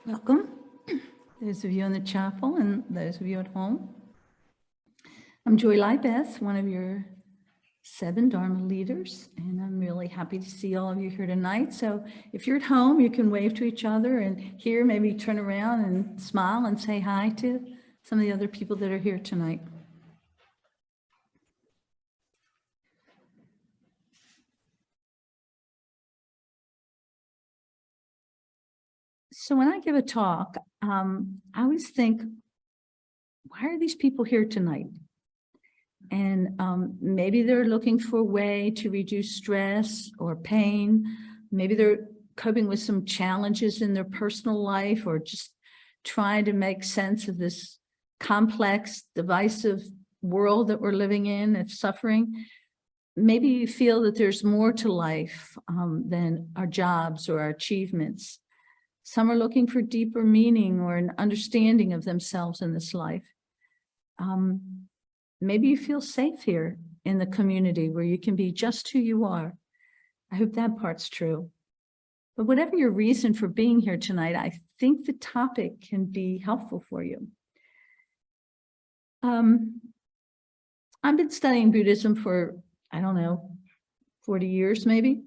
Welcome, those of you in the chapel and those of you at home. I'm LiBethe, one of your 7 Dharma leaders, and I'm really happy to see all of you here tonight. So if you're at home, you can wave to each other, and here maybe turn around and smile and say hi to some of the other people that are here tonight. So when I give a talk, I always think, why are these people here tonight? And maybe they're looking for a way to reduce stress or pain. Maybe they're coping with some challenges in their personal life, or just trying to make sense of this complex, divisive world that we're living in of suffering. Maybe you feel that there's more to life than our jobs or our achievements. Some are looking for deeper meaning or an understanding of themselves in this life. Maybe you feel safe here in the community where you can be just who you are. I hope that part's true. But whatever your reason for being here tonight, I think the topic can be helpful for you. I've been studying Buddhism for, 40 years maybe.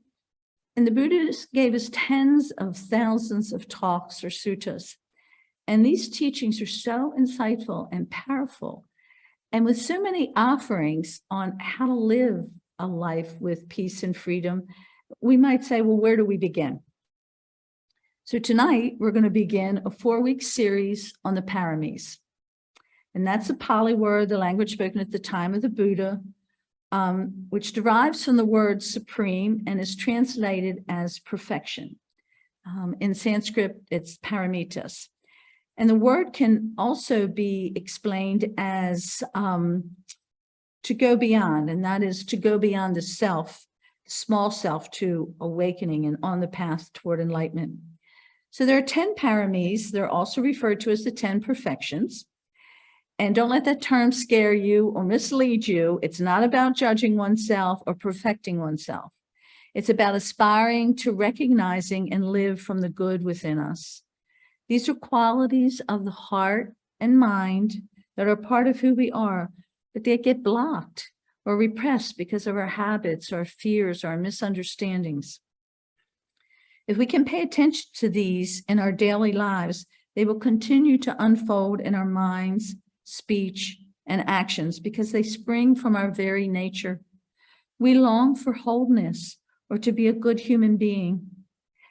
And the Buddhists gave us tens of thousands of talks or suttas. And these teachings are so insightful and powerful. And with so many offerings on how to live a life with peace and freedom, we might say, well, where do we begin? So tonight, we're going to begin a 4-week series on the Paramis. And that's a Pali word, the language spoken at the time of the Buddha, which derives from the word supreme and is translated as perfection. In Sanskrit, it's paramitas. And the word can also be explained as to go beyond, and that is to go beyond the self, small self, to awakening and on the path toward enlightenment. So there are 10 paramis. They're also referred to as the 10 perfections. And don't let that term scare you or mislead you. It's not about judging oneself or perfecting oneself. It's about aspiring to recognizing and live from the good within us. These are qualities of the heart and mind that are part of who we are, but they get blocked or repressed because of our habits, our fears, our misunderstandings. If we can pay attention to these in our daily lives, they will continue to unfold in our minds, speech, and actions because they spring from our very nature. We long for wholeness or to be a good human being.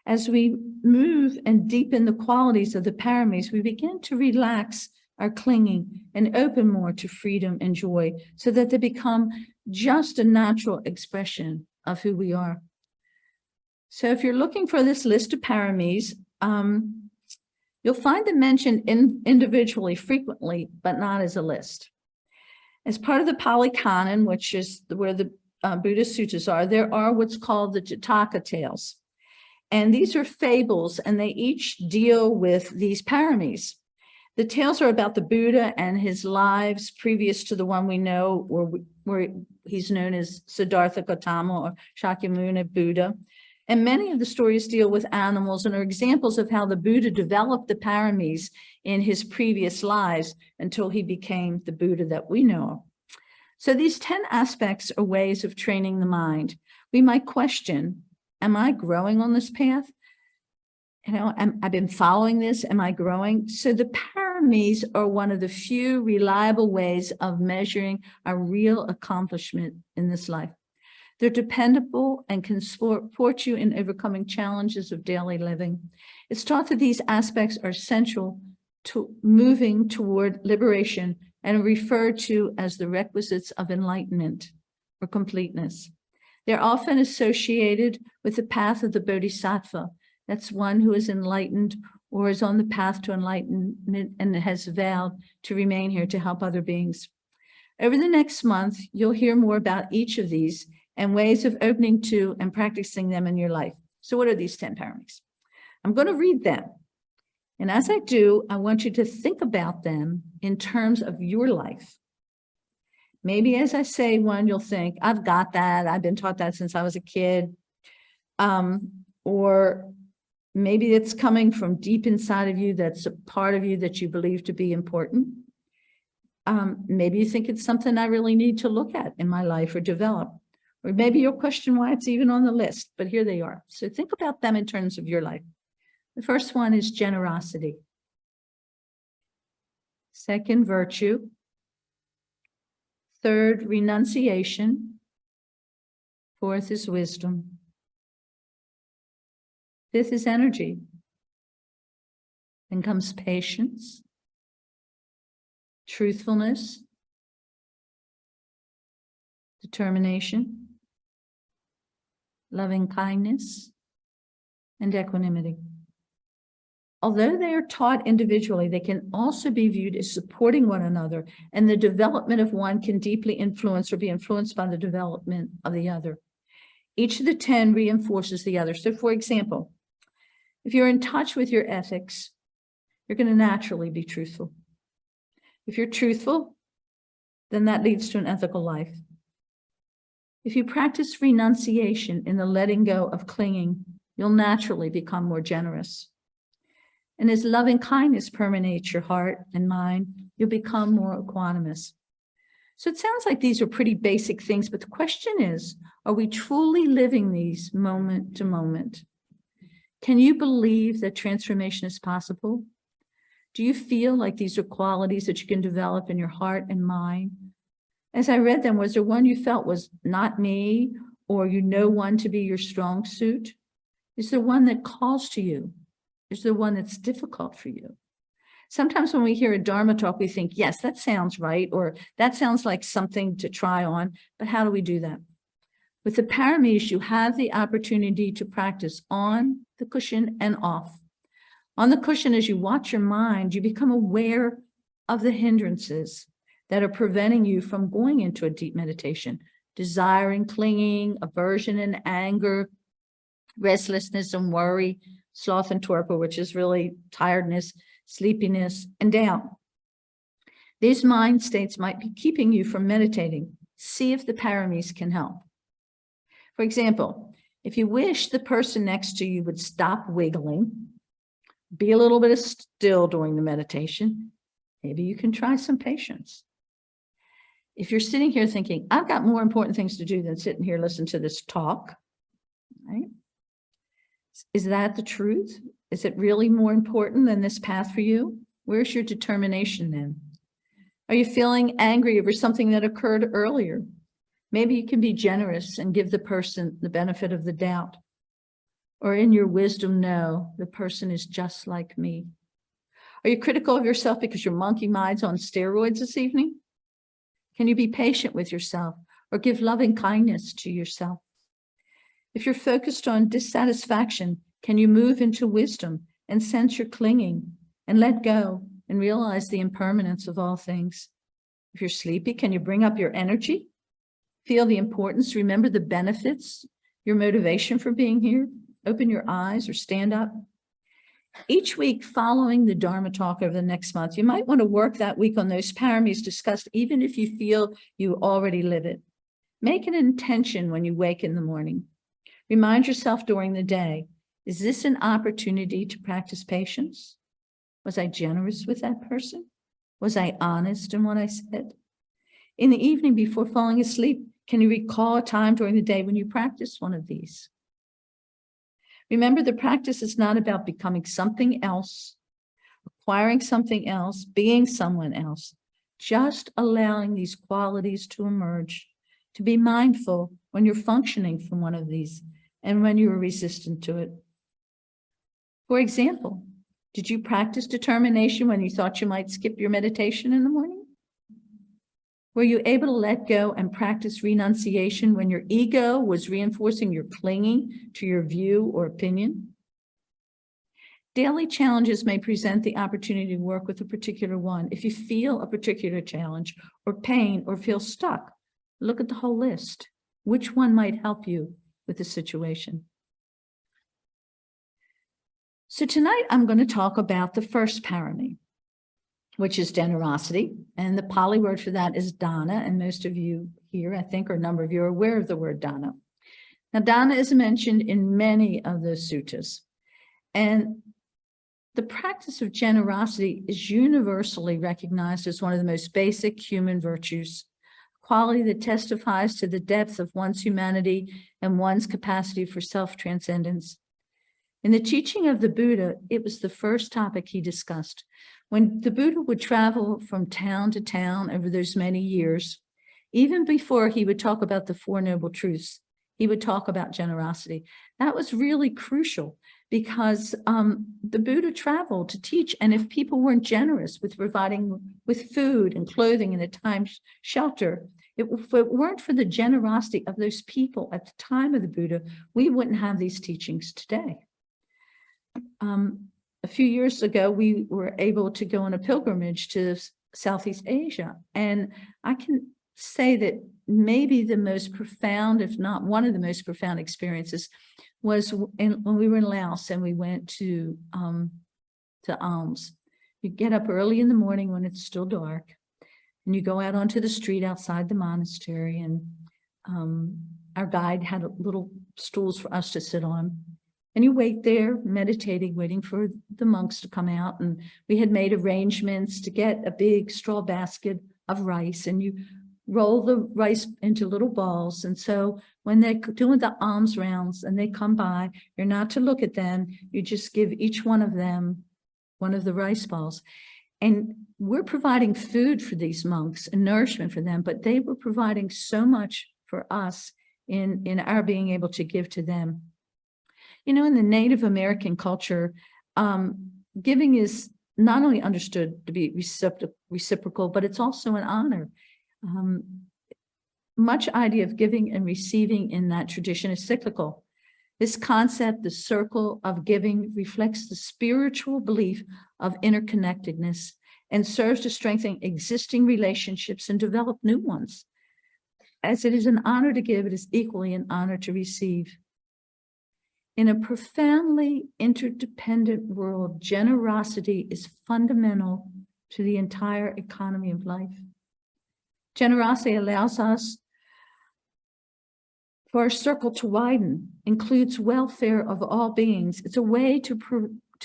As we move and deepen the qualities of the paramis, we begin to relax our clinging and open more to freedom and joy so that they become just a natural expression of who we are. So if you're looking for this list of paramis, you'll find them mentioned individually frequently, but not as a list. As part of the Pali Canon, which is where the Buddhist suttas are, there are what's called the Jataka tales. And these are fables, and they each deal with these paramis. The tales are about the Buddha and his lives previous to the one we know, where he's known as Siddhartha Gautama or Shakyamuni Buddha. And many of the stories deal with animals and are examples of how the Buddha developed the paramis in his previous lives until he became the Buddha that we know. So these 10 aspects are ways of training the mind. We might question, am I growing on this path? I've been following this. Am I growing? So the paramis are one of the few reliable ways of measuring our real accomplishment in this life. They're dependable and can support you in overcoming challenges of daily living. It's taught that these aspects are essential to moving toward liberation and are referred to as the requisites of enlightenment or completeness. They're often associated with the path of the Bodhisattva. That's one who is enlightened or is on the path to enlightenment and has vowed to remain here to help other beings. Over the next month, you'll hear more about each of these and ways of opening to and practicing them in your life. So what are these 10 paramis? I'm going to read them. And as I do, I want you to think about them in terms of your life. Maybe as I say one, you'll think, I've got that. I've been taught that since I was a kid. Or Maybe it's coming from deep inside of you. That's a part of you that you believe to be important. Maybe you think it's something I really need to look at in my life or develop. Or maybe you'll question why it's even on the list, but here they are. So think about them in terms of your life. The first one is generosity. Second, virtue. Third, renunciation. Fourth is wisdom. Fifth is energy. Then comes patience, truthfulness, determination, loving kindness, and equanimity. Although they are taught individually, they can also be viewed as supporting one another, and the development of one can deeply influence or be influenced by the development of the other. Each of the 10 reinforces the other. So, for example, if you're in touch with your ethics, you're going to naturally be truthful. If you're truthful, then that leads to an ethical life. If you practice renunciation in the letting go of clinging, you'll naturally become more generous. And as loving kindness permeates your heart and mind, you'll become more equanimous. So it sounds like these are pretty basic things, but the question is, are we truly living these moment to moment? Can you believe that transformation is possible? Do you feel like these are qualities that you can develop in your heart and mind? As I read them, was there one you felt was not me, or you know one to be your strong suit? Is there one that calls to you? Is there one that's difficult for you? Sometimes when we hear a Dharma talk, we think, yes, that sounds right, or that sounds like something to try on, but how do we do that? With the Paramis, you have the opportunity to practice on the cushion and off. On the cushion, as you watch your mind, you become aware of the hindrances that are preventing you from going into a deep meditation. Desire and clinging, aversion and anger, restlessness and worry, sloth and torpor, which is really tiredness, sleepiness, and doubt. These mind states might be keeping you from meditating. See if the Paramis can help. For example, if you wish the person next to you would stop wiggling, be a little bit still during the meditation, maybe you can try some patience. If you're sitting here thinking, I've got more important things to do than sitting here listening to this talk, right? Is that the truth? Is it really more important than this path for you? Where's your determination then? Are you feeling angry over something that occurred earlier? Maybe you can be generous and give the person the benefit of the doubt. Or in your wisdom, know the person is just like me. Are you critical of yourself because your monkey mind's on steroids this evening? Can you be patient with yourself or give loving kindness to yourself? If you're focused on dissatisfaction, can you move into wisdom and sense your clinging and let go and realize the impermanence of all things? If you're sleepy, can you bring up your energy? Feel the importance, remember the benefits, your motivation for being here? Open your eyes or stand up. Each week following the Dharma talk over the next month, you might want to work that week on those paramis discussed, even if you feel you already live it. Make an intention when you wake in the morning. Remind yourself during the day, is this an opportunity to practice patience? Was I generous with that person? Was I honest in what I said? In the evening before falling asleep, can you recall a time during the day when you practiced one of these? Remember, the practice is not about becoming something else, acquiring something else, being someone else, just allowing these qualities to emerge, to be mindful when you're functioning from one of these and when you are resistant to it. For example, did you practice determination when you thought you might skip your meditation in the morning? Were you able to let go and practice renunciation when your ego was reinforcing your clinging to your view or opinion? Daily challenges may present the opportunity to work with a particular one. If you feel a particular challenge or pain or feel stuck, look at the whole list. Which one might help you with the situation? So tonight I'm going to talk about the first parami, which is generosity. And the Pali word for that is dana. And most of you here, I think, or a number of you are aware of the word dana. Now, dana is mentioned in many of the suttas. And the practice of generosity is universally recognized as one of the most basic human virtues, quality that testifies to the depth of one's humanity and one's capacity for self-transcendence. In the teaching of the Buddha, it was the first topic he discussed. When the Buddha would travel from town to town over those many years, even before he would talk about the Four Noble Truths, he would talk about generosity. That was really crucial because the Buddha traveled to teach, and if people weren't generous with providing with food and clothing and at times shelter, if it weren't for the generosity of those people at the time of the Buddha, we wouldn't have these teachings today. A few years ago, we were able to go on a pilgrimage to Southeast Asia, and I can say that maybe the most profound, if not one of the most profound experiences, was when we were in Laos and we went to alms. You get up early in the morning when it's still dark, and you go out onto the street outside the monastery, and our guide had little stools for us to sit on. And you wait there, meditating, waiting for the monks to come out. And we had made arrangements to get a big straw basket of rice, and you roll the rice into little balls. And so when they're doing the alms rounds and they come by, you're not to look at them. You just give each one of them one of the rice balls. And we're providing food for these monks and nourishment for them, but they were providing so much for us in our being able to give to them. You know, in the Native American culture, giving is not only understood to be reciprocal, but it's also an honor. Much idea of giving and receiving in that tradition is cyclical. This concept, the circle of giving, reflects the spiritual belief of interconnectedness and serves to strengthen existing relationships and develop new ones. As it is an honor to give, it is equally an honor to receive. In a profoundly interdependent world, generosity is fundamental to the entire economy of life. Generosity allows us for our circle to widen, includes welfare of all beings. It's a way to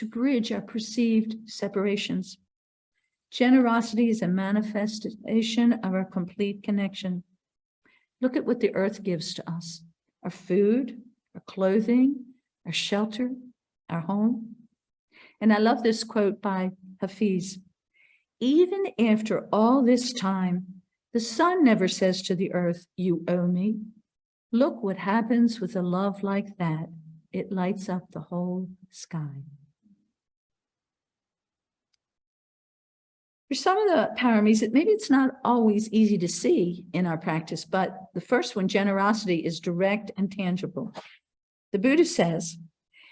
bridge our perceived separations. Generosity is a manifestation of our complete connection. Look at what the earth gives to us: our food, our clothing, our shelter, our home. And I love this quote by Hafiz. Even after all this time, the sun never says to the earth, "You owe me." Look what happens with a love like that. It lights up the whole sky. For some of the paramis, maybe it's not always easy to see in our practice, but the first one, generosity, is direct and tangible. The Buddha says,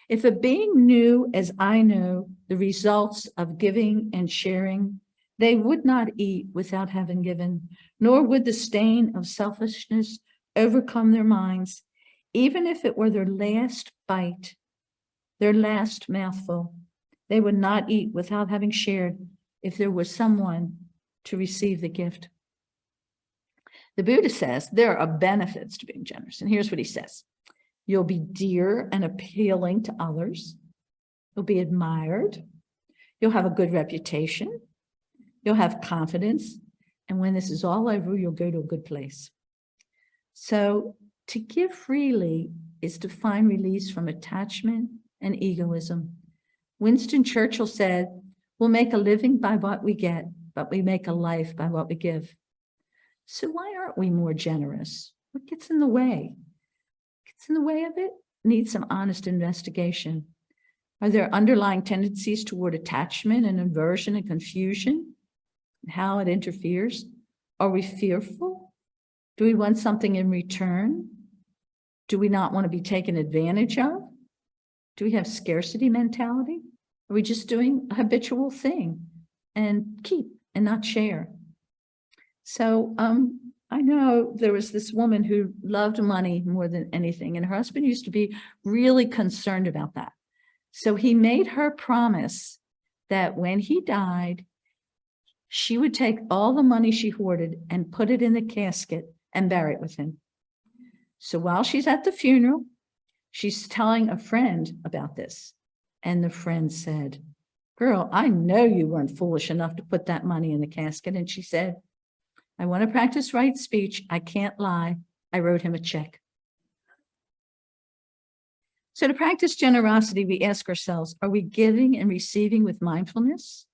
if a being knew as I know the results of giving and sharing, they would not eat without having given, nor would the stain of selfishness overcome their minds, even if it were their last bite, their last mouthful. They would not eat without having shared if there was someone to receive the gift. The Buddha says there are benefits to being generous, and here's what he says. You'll be dear and appealing to others. You'll be admired. You'll have a good reputation. You'll have confidence. And when this is all over, you'll go to a good place. So to give freely is to find release from attachment and egoism. Winston Churchill said, we'll make a living by what we get, but we make a life by what we give. So why aren't we more generous? What gets in the way? In the way of it needs some honest investigation. Are there underlying tendencies toward attachment and aversion and confusion? How it interferes? Are we fearful? Do we want something in return? Do we not want to be taken advantage of? Do we have scarcity mentality? Are we just doing a habitual thing and keep and not share? So, I know there was this woman who loved money more than anything, and her husband used to be really concerned about that. So he made her promise that when he died, she would take all the money she hoarded and put it in the casket and bury it with him. So while she's at the funeral, she's telling a friend about this. And the friend said, girl, I know you weren't foolish enough to put that money in the casket. And she said, I want to practice right speech. I can't lie. I wrote him a check. So to practice generosity, we ask ourselves, are we giving and receiving with mindfulness?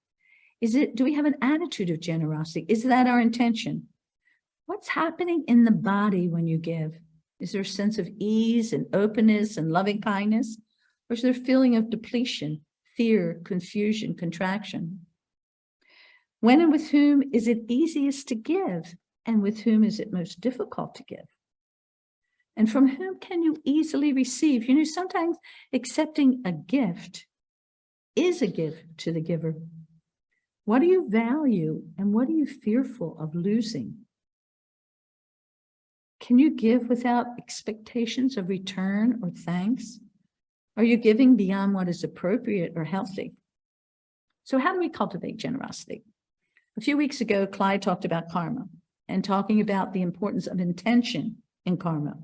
Do we have an attitude of generosity? Is that our intention? What's happening in the body when you give? Is there a sense of ease and openness and loving kindness? Or is there a feeling of depletion, fear, confusion, contraction? When and with whom is it easiest to give? And with whom is it most difficult to give? And from whom can you easily receive? You know, sometimes accepting a gift is a gift to the giver. What do you value and what are you fearful of losing? Can you give without expectations of return or thanks? Are you giving beyond what is appropriate or healthy? So how do we cultivate generosity? A few weeks ago, Clyde talked about karma and talking about the importance of intention in karma.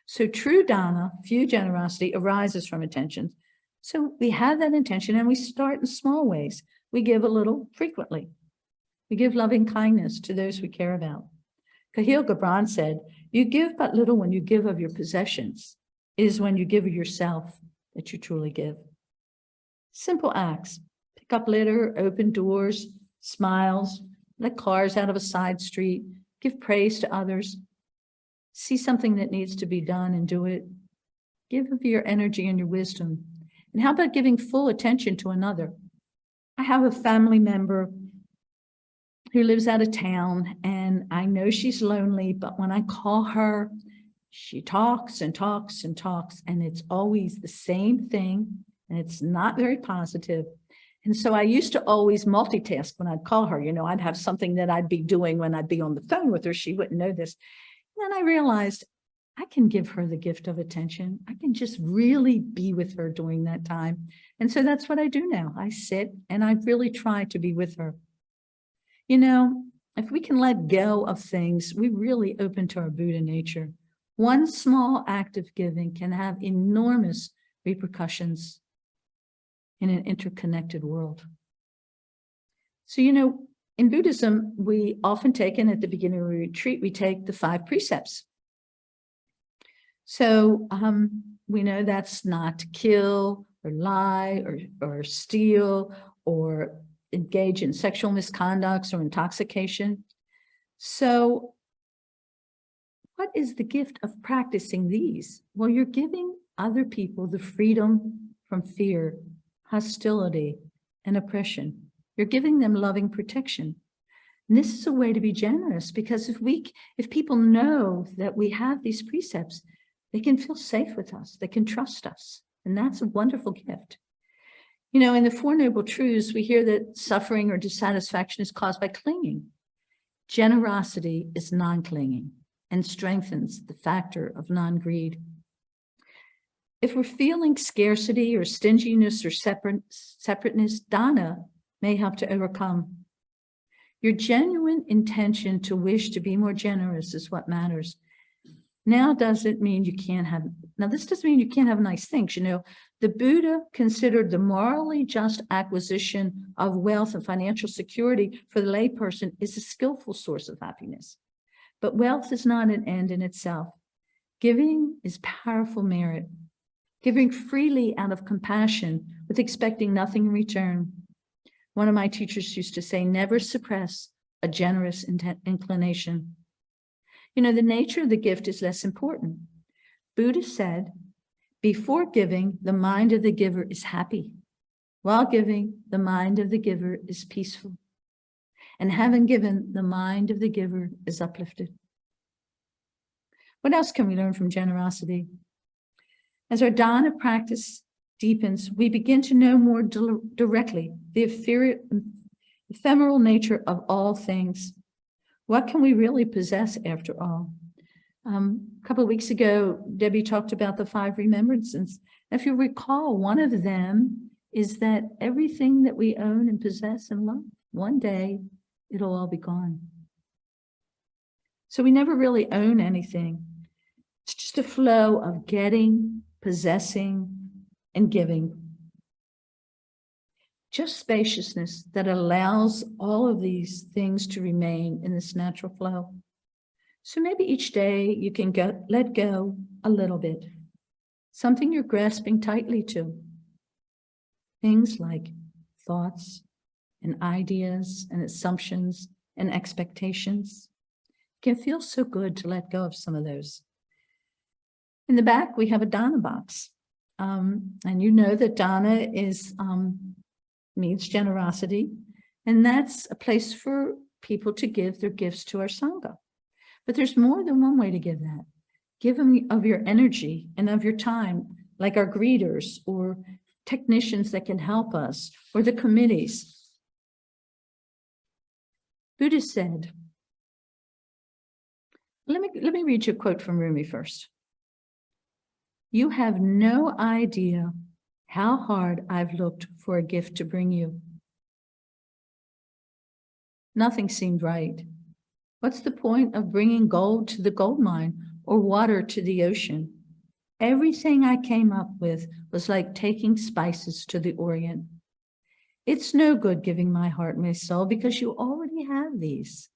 So true dana, true generosity, arises from intentions. So we have that intention and we start in small ways. We give a little frequently. We give loving kindness to those we care about. Kahlil Gibran said, you give but little when you give of your possessions. It is when you give of yourself that you truly give. Simple acts, pick up litter, open doors, smiles, let cars out of a side street, give praise to others, see something that needs to be done and do it. Give of your energy and your wisdom. And how about giving full attention to another? I have a family member who lives out of town and I know she's lonely, but when I call her, she talks and talks and talks and it's always the same thing and it's not very positive. And so I used to always multitask when I'd call her, you know, I'd have something that I'd be doing when I'd be on the phone with her. She wouldn't know this. And then I realized I can give her the gift of attention. I can just really be with her during that time. And so that's what I do now. I sit and I really try to be with her. You know, if we can let go of things, we really open to our Buddha nature. One small act of giving can have enormous repercussions in an interconnected world. So, you know, in Buddhism, we often take, and at the beginning of a retreat, we take the 5 precepts. So we know that's not to kill or lie or steal or engage in sexual misconducts or intoxication. So what is the gift of practicing these? Well, you're giving other people the freedom from fear, hostility, and oppression. You're giving them loving protection. And this is a way to be generous because if people know that we have these precepts, they can feel safe with us, they can trust us. And that's a wonderful gift. You know, in the Four Noble Truths, we hear that suffering or dissatisfaction is caused by clinging. Generosity is non-clinging and strengthens the factor of non-greed. If we're feeling scarcity or stinginess or separateness, dana may help to overcome. Your genuine intention to wish to be more generous is what matters. Now, this doesn't mean you can't have nice things. You know, the Buddha considered the morally just acquisition of wealth and financial security for the layperson is a skillful source of happiness. But wealth is not an end in itself. Giving is powerful merit. Giving freely out of compassion with expecting nothing in return. One of my teachers used to say, never suppress a generous inclination. You know, the nature of the gift is less important. Buddha said, before giving, the mind of the giver is happy. While giving, the mind of the giver is peaceful. And having given, the mind of the giver is uplifted. What else can we learn from generosity? As our dana practice deepens, we begin to know more directly the ephemeral nature of all things. What can we really possess after all? A couple of weeks ago, Debbie talked about the 5 remembrances. If you recall, one of them is that everything that we own and possess and love, one day it'll all be gone. So we never really own anything. It's just a flow of getting, possessing, and giving. just spaciousness that allows all of these things to remain in this natural flow. So maybe each day you can let go a little bit, something you're grasping tightly to. Things like thoughts and ideas and assumptions and expectations. It can feel so good to let go of some of those. In the back, we have a Dana box. And you know that Dana means generosity. And that's a place for people to give their gifts to our Sangha. But there's more than one way to give that. Give them of your energy and of your time, like our greeters or technicians that can help us, or the committees. Buddha said, let me read you a quote from Rumi first. You have no idea how hard I've looked for a gift to bring you. Nothing seemed right. What's the point of bringing gold to the gold mine or water to the ocean? Everything I came up with was like taking spices to the Orient. It's no good giving my heart and my soul because you already have these.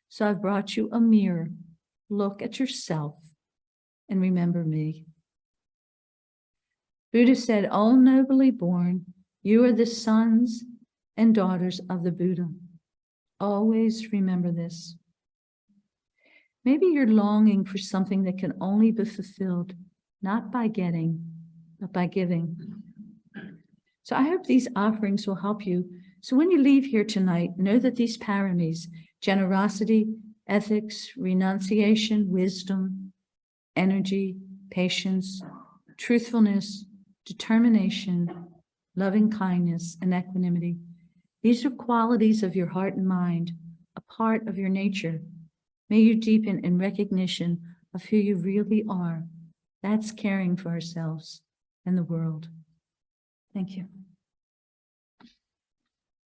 So I've brought you a mirror. Look at yourself and remember me. Buddha said, all nobly born, you are the sons and daughters of the Buddha. Always remember this. Maybe you're longing for something that can only be fulfilled, not by getting, but by giving. So I hope these offerings will help you. So when you leave here tonight, know that these paramis, generosity, ethics, renunciation, wisdom, energy, patience, truthfulness, determination, loving kindness, and equanimity. These are qualities of your heart and mind, a part of your nature. May you deepen in recognition of who you really are. That's caring for ourselves and the world. Thank you.